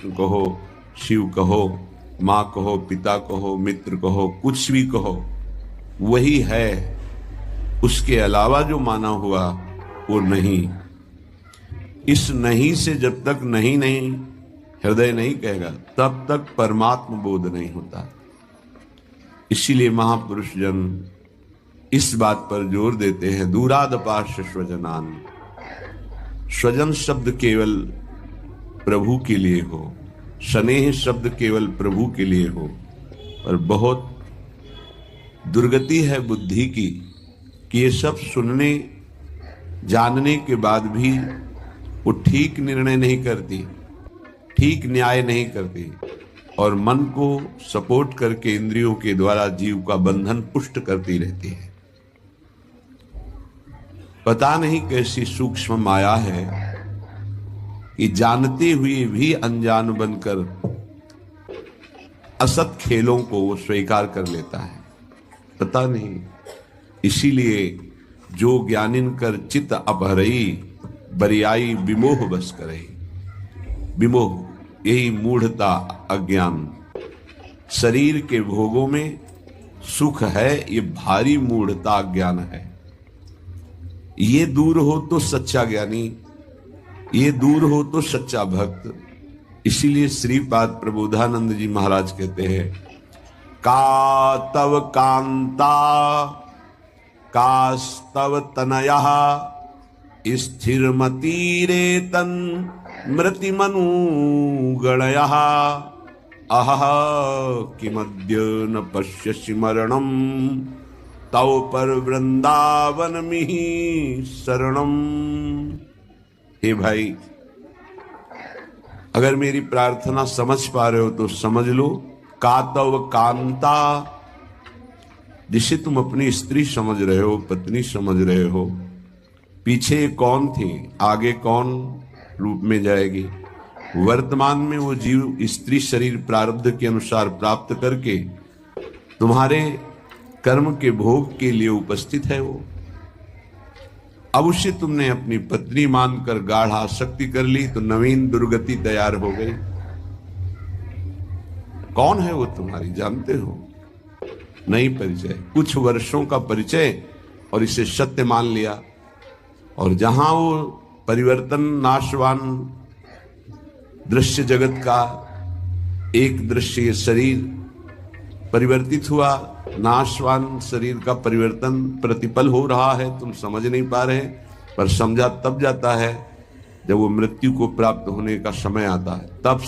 कृष्ण कहो, शिव कहो, माँ कहो, पिता कहो, मित्र कहो, कुछ भी कहो, वही है। उसके अलावा जो माना हुआ वो नहीं। इस नहीं से जब तक नहीं नहीं हृदय नहीं कहेगा, तब तक परमात्म बोध नहीं होता। इसीलिए महापुरुष जन इस बात पर जोर देते हैं, दूरादपाश्य स्वजनान। स्वजन शब्द केवल प्रभु के लिए हो, स्नेह शब्द केवल प्रभु के लिए हो, पर बहुत दुर्गति है बुद्धि की कि ये सब सुनने जानने के बाद भी वो ठीक निर्णय नहीं करती, ठीक न्याय नहीं करती, और मन को सपोर्ट करके इंद्रियों के द्वारा जीव का बंधन पुष्ट करती रहती है। पता नहीं कैसी सूक्ष्म माया है कि जानते हुए भी अनजान बनकर असत खेलों को वो स्वीकार कर लेता है। पता नहीं। इसीलिए जो ज्ञानिन कर चित अपहरई, बरियाई विमोह बस करई। विमोह यही मूढ़ता, अज्ञान। शरीर के भोगों में सुख है, ये भारी मूढ़ता अज्ञान है। ये दूर हो तो सच्चा ज्ञानी, ये दूर हो तो सच्चा भक्त। इसीलिए श्रीपाद प्रबोधानंद जी महाराज कहते हैं, का तव कांता कास्तव तनयः स्थिरमतीरेतन मृतिमनु गणयः अहः किमद्य न पश्यसि मरणम तव पर वृंदावन मिहि शरणम। हे भाई, अगर मेरी प्रार्थना समझ पा रहे हो तो समझ लो। कातव कांता, जिसे तुम अपनी स्त्री समझ रहे हो, पत्नी समझ रहे हो, पीछे कौन थी, आगे कौन रूप में जाएगी। वर्तमान में वो जीव स्त्री शरीर प्रारब्ध के अनुसार प्राप्त करके तुम्हारे कर्म के भोग के लिए उपस्थित है वो। अब उसे तुमने अपनी पत्नी मानकर गाढ़ आसक्ति कर ली तो नवीन दुर्गति तैयार हो गई। कौन है वो तुम्हारी, जानते हो? नहीं परिचय, कुछ वर्षों का परिचय और इसे सत्य मान लिया। और जहां वो परिवर्तन नाशवान दृश्य जगत का एक दृश्य शरीर परिवर्तित हुआ, नाशवान शरीर का परिवर्तन प्रतिपल हो रहा है, तुम समझ नहीं पा रहे, पर समझा तब जाता है जब वो मृत्यु को प्राप्त होने का समय आता है, तब